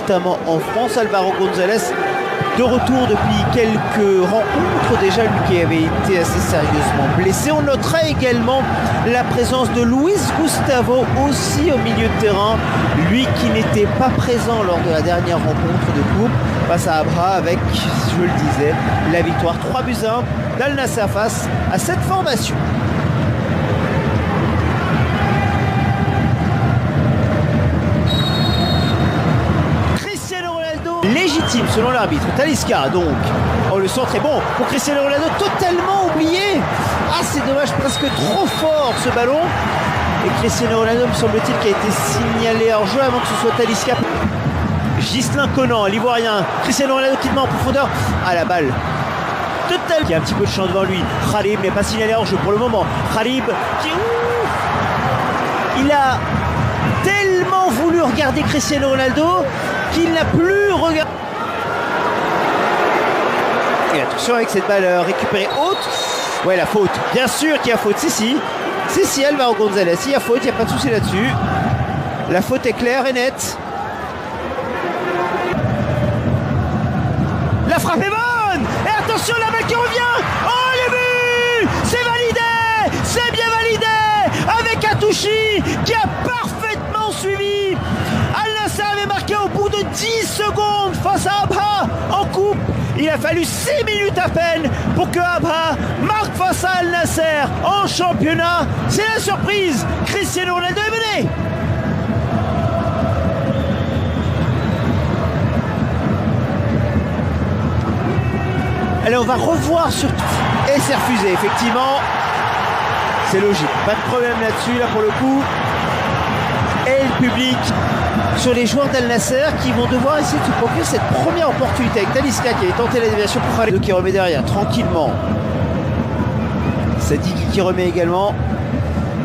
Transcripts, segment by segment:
notamment en France. Álvaro González de retour depuis quelques rencontres déjà, lui qui avait été assez sérieusement blessé. On notera également la présence de Luis Gustavo aussi au milieu de terrain, lui qui n'était pas présent lors de la dernière rencontre de coupe face à Abha avec, je le disais, la victoire 3-1 d'Al Nassr face à cette formation. Légitime selon l'arbitre. Talisca donc. Oh, le centre est bon pour Cristiano Ronaldo, totalement oublié. Ah, c'est dommage, presque trop fort ce ballon. Et Cristiano Ronaldo, me semble-t-il, qui a été signalé hors jeu avant que ce soit Talisca. Ghislain Conan, l'ivoirien. Cristiano Ronaldo qui le met en profondeur. Ah, la balle. Total. Il y a un petit peu de champ devant lui. Khalib n'est pas signalé hors jeu pour le moment. Khalib qui. Il a tellement voulu regarder Cristiano Ronaldo qu'il n'a plus regardé. Et attention avec cette balle récupérée haute. Ouais, la faute. Bien sûr qu'il y a faute. Si, Álvaro González. Il y a faute, il n'y a pas de souci là-dessus. La faute est claire et nette. La frappe est bonne. Et attention, la balle qui revient. Oh, le but. C'est validé. C'est bien validé. Avec Atouchi qui a parfaitement suivi. Al Nassr avait marqué au bout de 10 secondes face à Abha en coupe. Il a fallu 6 minutes à peine pour que Abha marque face à Al Nassr en championnat. C'est la surprise. Cristiano Ronaldo est mené. Allez, on va revoir sur... Et c'est refusé, effectivement. C'est logique. Pas de problème là-dessus, là pour le coup. Et le public sur les joueurs d'Al Nassr qui vont devoir essayer de se procurer cette première opportunité avec Talisca qui avait tenté la déviation pour Khalid qui remet derrière tranquillement. Sadiki qui remet également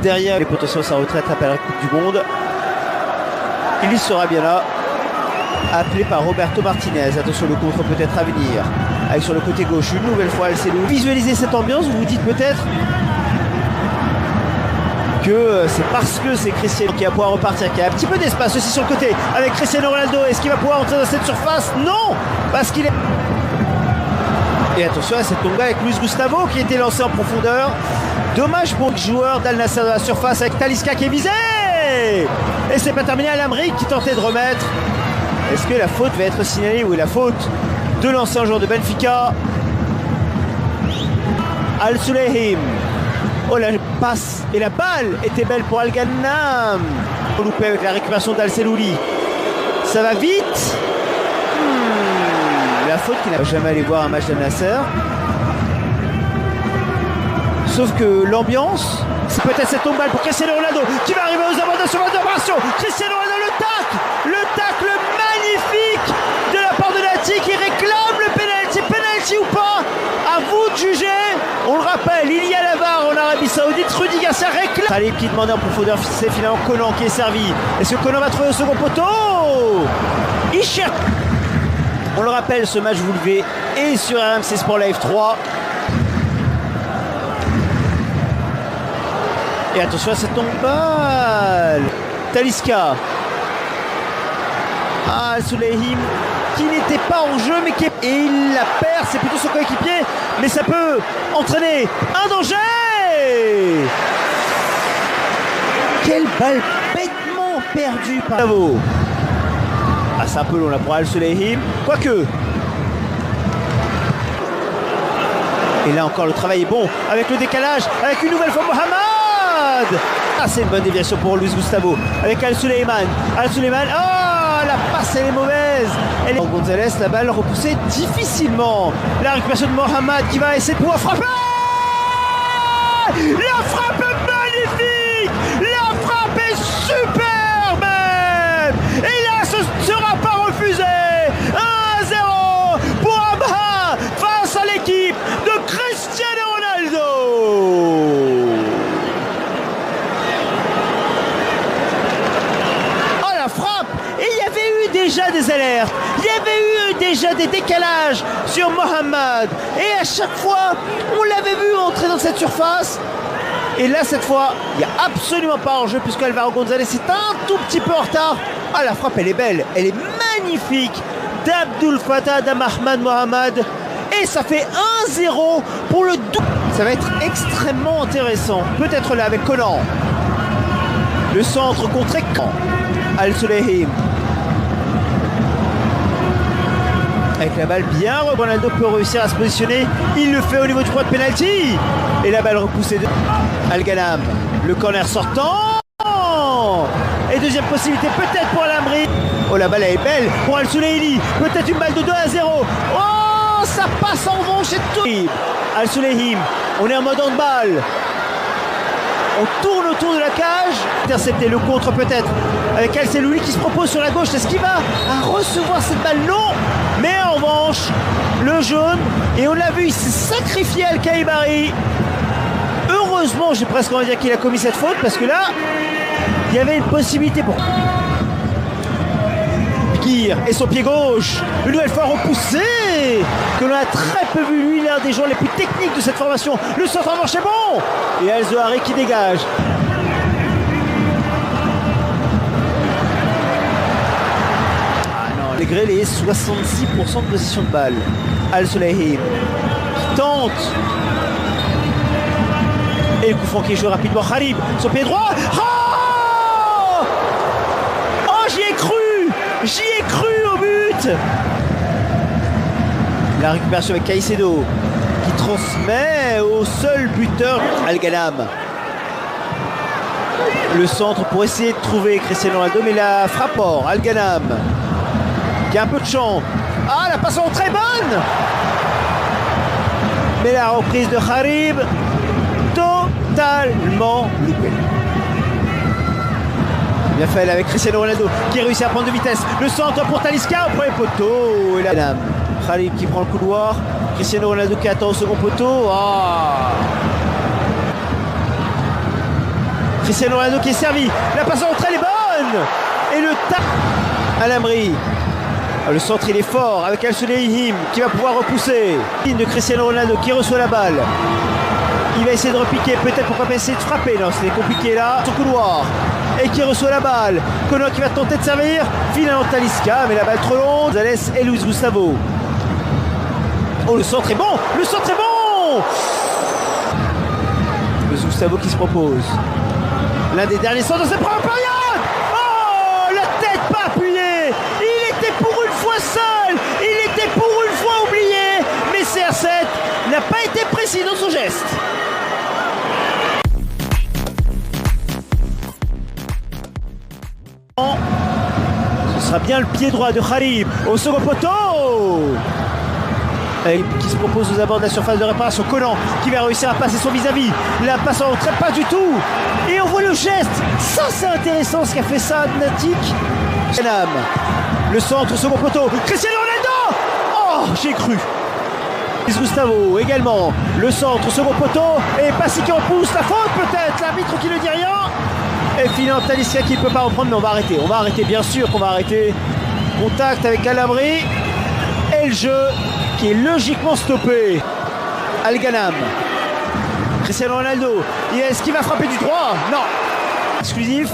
derrière les potentiels sa retraite après la Coupe du Monde. Il sera bien là, appelé par Roberto Martinez. Attention, le contre peut-être à venir avec sur le côté gauche une nouvelle fois El Selou. Visualisez cette ambiance, vous vous dites peut-être que c'est parce que c'est Cristiano qui va pouvoir repartir, qu'il y a un petit peu d'espace aussi sur le côté avec Cristiano Ronaldo. Est-ce qu'il va pouvoir entrer dans cette surface? Non, parce qu'il est... Et attention à cette tonga avec Luis Gustavo qui était lancé en profondeur. Dommage pour le joueur d'Al Nassr de la surface avec Talisca qui est visé. Et c'est pas terminé. Alamri qui tentait de remettre. Est-ce que la faute va être signalée? Oui, la faute de l'ancien joueur de Benfica. Al Sulehim. Oh, la passe et la balle était belle pour Al Ghanam. Loupé avec la récupération d'Al Selouli. Ça va vite. La faute qu'il n'a jamais allé voir un match d'Al Nassr. Sauf que l'ambiance, c'est peut-être cette tombe balle pour Cristiano Ronaldo qui va arriver aux abords de sur l'opération. Cristiano Ronaldo, le tacle magnifique de la part de Nati qui réclame le penalty ou pas. À vous de juger. On le rappelle, il y a la VAR en Arabie Saoudite. Rudy Garcia réclame. Khalib qui demandait en profondeur, c'est finalement Conan qui est servi. Est-ce que Conan va trouver au second poteau? Il cherche. On le rappelle, ce match vous levez et sur RMC Sport Live 3. Et attention à cette tombe balle. Talisca. Ah, Sulehim qui n'était pas en jeu mais qui est... Et il la perd, c'est plutôt son coéquipier. Mais ça peut entraîner un danger. Quelle balle bêtement perdue par Bravo. Ah, c'est un peu long là pour Al Sulehim. Quoique. Et là encore le travail est bon. Avec le décalage, avec une nouvelle fois Mohamed. Ah, c'est une bonne déviation pour Luis Gustavo. Avec Al Suleyman. Al Suleyman. Oh, la passe elle est mauvaise. Elle est... González, la balle repoussée difficilement. La récupération de Mohamed qui va essayer de pouvoir frapper. La frappe est magnifique. La frappe est super même. Et là, ce ne sera pas refusé. 1-0 pour Abha face à l'équipe de Cristiano Ronaldo. Oh, la frappe. Et il y avait eu déjà des alertes. Il y avait eu déjà des décalages sur Mohamed. Et à chaque fois, on l'avait vu entrer dans cette surface. Et là, cette fois, il n'y a absolument pas en jeu puisque Álvaro González est un tout petit peu en retard. Ah, la frappe, elle est belle. Elle est magnifique. magnifique d'Abdul Fattah d'Ahmad Mohamed. Et ça fait 1-0 pour le double. Ça va être extrêmement intéressant. Peut-être là avec Conan. Le centre contre Caen. Al-Sulehim. Avec la balle bien, Ronaldo peut réussir à se positionner. Il le fait au niveau du point de pénalty. Et la balle repoussée de Al-Ghanam. Le corner sortant. Et deuxième possibilité peut-être pour Al-Amri. Oh, la balle est belle pour Al-Sulehili. Peut-être une balle de 2-0. Oh, ça passe en revanche et tout. Al-Sulehim, on est en mode handball. On tourne autour de la cage. Intercepter le contre peut-être. Avec El Selouli qui se propose sur la gauche. Est-ce qu'il va recevoir cette balle? Non. Mais en revanche, le jaune. Et on l'a vu, il s'est sacrifié Al-Khaibari. Heureusement, j'ai presque envie de dire qu'il a commis cette faute. Parce que là, il y avait une possibilité pour... Pikir et son pied gauche. Une nouvelle fois repoussé. Que l'on a très peu vu, lui, l'un des joueurs les plus techniques de cette formation. Le centre en marche est bon. Et El-Zohari qui dégage. Ah non, malgré les 66% de position de balle. Al-Sulehim qui tente. Et le coup franc qui joue rapidement. Kharib, son pied droit. Oh, oh, j'y ai cru. J'y ai cru au but. La récupération avec Caicedo qui transmet au seul buteur Al-Ghanam. Le centre pour essayer de trouver Cristiano Ronaldo, mais la frappe hors. Al-Ghanam qui a un peu de champ. Ah, la passe en très bonne. Mais la reprise de Kharib totalement loupée. Bien fait avec Cristiano Ronaldo qui réussit à prendre de vitesse. Le centre pour Talisca au premier poteau. Et là, Khalid qui prend le couloir. Cristiano Ronaldo qui attend au second poteau. Oh. Cristiano Ronaldo qui est servi. La passe en rentrée elle est bonne. Et le tac à Al-Amri. Le centre il est fort avec Al-Sulehim qui va pouvoir repousser. De Cristiano Ronaldo qui reçoit la balle. Il va essayer de repiquer, peut-être pourquoi pas essayer de frapper. Non, c'est compliqué là. Son couloir. Et qui reçoit la balle. Conan qui va tenter de servir. Finalement Talisca, mais la balle trop longue. Gonzalez et Luis Gustavo. Oh, le centre est bon. Le centre est bon. Luis Gustavo qui se propose. L'un des derniers centres de cette première période. Oh, la tête pas appuyée. Il était pour une fois seul. Il était pour une fois oublié. Mais CR7 n'a pas été précis dans son geste. Ce sera bien le pied droit de Kharib au second poteau. Qui se propose aux abords de la surface de réparation. Conan qui va réussir à passer son vis-à-vis. La passe en retrait pas du tout. Et on voit le geste. Ça c'est intéressant ce qu'a fait ça Natic. Le centre au second poteau. Cristiano Ronaldo. Oh, j'ai cru. Gustavo également. Le centre au second poteau. Et Passi qui repousse. La faute peut-être. L'arbitre qui ne dit rien. Et finalement Talisca qui ne peut pas reprendre. Mais on va arrêter. On va arrêter bien sûr qu'on va arrêter. Contact avec Al-Amri. Et le jeu qui est logiquement stoppé. Al-Ghanam. Cristiano Ronaldo. Est-ce qu'il va frapper du droit? Non. Exclusif.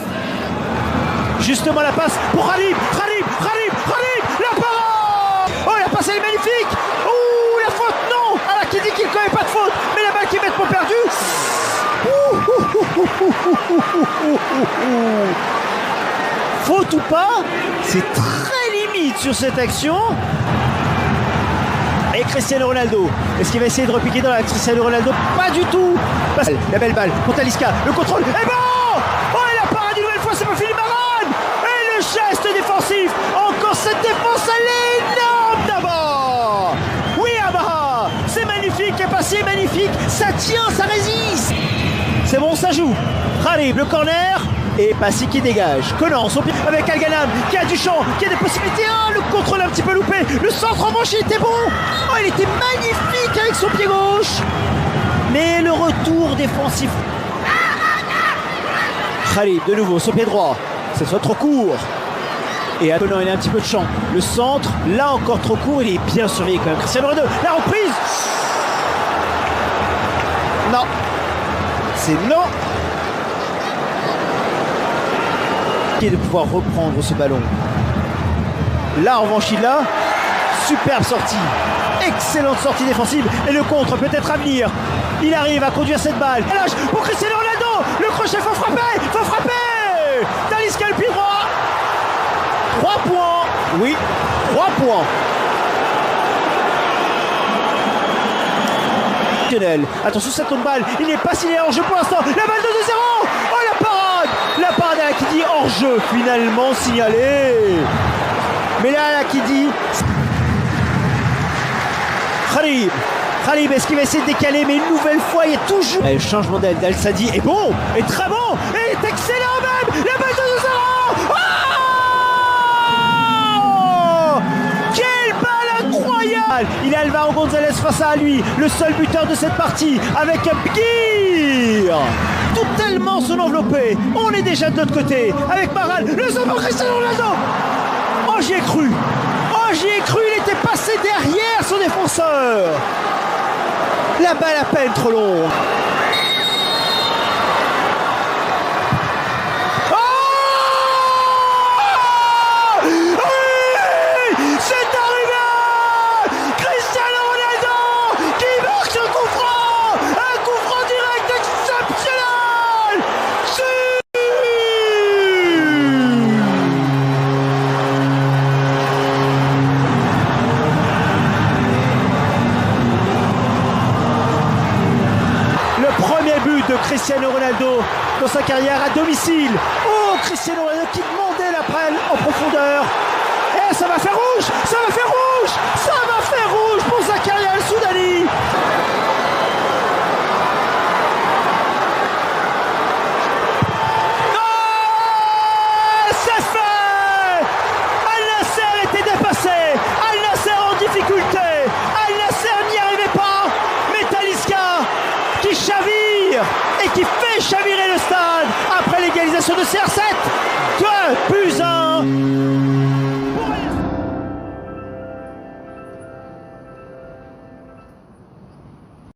Justement la passe pour Khalib. La parade. Oh, la passe elle est magnifique. Oh, la faute non. Alors qui dit qu'il ne connaît pas de faute. Mais la balle qui est bêtement perdue. Faute ou pas, c'est très limite sur cette action. Et Cristiano Ronaldo, est-ce qu'il va essayer de repiquer dans la Cristiano Ronaldo? Pas du tout. La belle balle pour Talisca, le contrôle est bon. Oh, et la parade une nouvelle fois, c'est pas Philippe Varane. Et le geste défensif, encore cette défense, elle est énorme d'abord. Oui, Abaha, c'est magnifique, et passé magnifique, ça tient, ça résiste. C'est bon, ça joue. Kharib, le corner. Et Passi qui dégage. Conan, son pied avec Al-Ghanam qui a du champ, qui a des possibilités. Ah, le contrôle un petit peu loupé. Le centre en manche, il était bon. Oh, il était magnifique avec son pied gauche. Mais le retour défensif. Khalid, de nouveau, son pied droit. Cette fois trop court. Et Conan, il a un petit peu de champ. Le centre, là encore trop court. Il est bien surveillé quand même. Cristiano Ronaldo, la reprise. Non. C'est non. De pouvoir reprendre ce ballon. Là, en revanche, il a superbe sortie. Excellente sortie défensive. Et le contre peut-être à venir. Il arrive à conduire cette balle. Lâche pour Cristiano Ronaldo. Le crochet, faut frapper. Faut frapper. Talisca le pied droit. 3 points. Oui, 3 points. Attention, ça tourne balle. Il n'est pas signé hors jeu pour l'instant. La balle de 2-0. Oh, la parade. La parade à Hakidi hors jeu. Finalement signalé. Mais là, Hakidi. Khalib, est-ce qu'il va essayer de décaler? Mais une nouvelle fois, il y a toujours. Et le changement d'aile d'Al-Sadi est bon. Est très bon. Et est excellent même. La balle de 2-0. Oh, quelle balle incroyable. Il a Alvaro González face à lui, le seul buteur de cette partie, avec Bigir. Totalement son enveloppé. On est déjà de l'autre côté, avec Maral, le second Cristiano Ronaldo. Oh, j'y ai cru. Oh, j'y ai cru, il était passé derrière son défenseur. La balle à peine trop longue. De Cristiano Ronaldo dans sa carrière à domicile. Oh, Cristiano Ronaldo qui demandait la prenne en profondeur. Et ça va faire rouge. Ça va faire rouge. Ça va faire rouge pour Zakaria El-Soudani. Oh, c'est fait. Al-Nassr était dépassé. Al-Nassr en difficulté. Al-Nassr n'y arrivait pas. Mais Talisca qui chavire et qui fait chavirer le stade après l'égalisation de CR7.